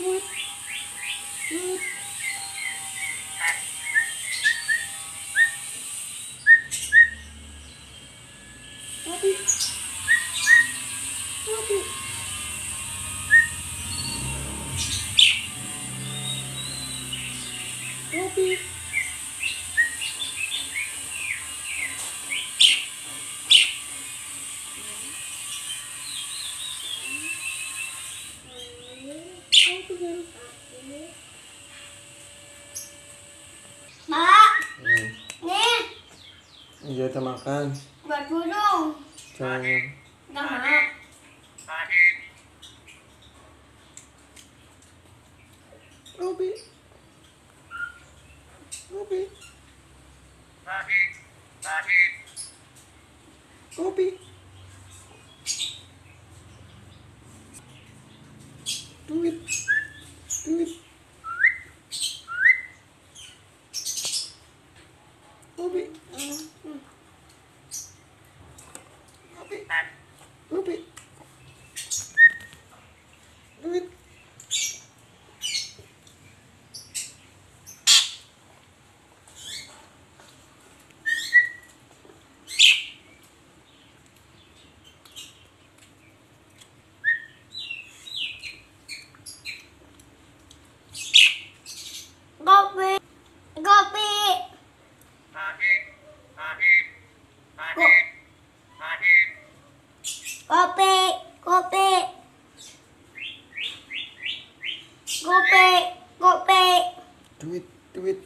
duit, duit. Kopi, kopi. Kopi. Mak, Hmm. nih, Iya, kita makan. buat burung. Jangan. Nggak mau. Kopi, kopi, kopi. Duit, duit. Kopi, kopi, kopi. Duit. Kopi, kopi. Kopi, kopi. Kopi, kopi. Duit, duit.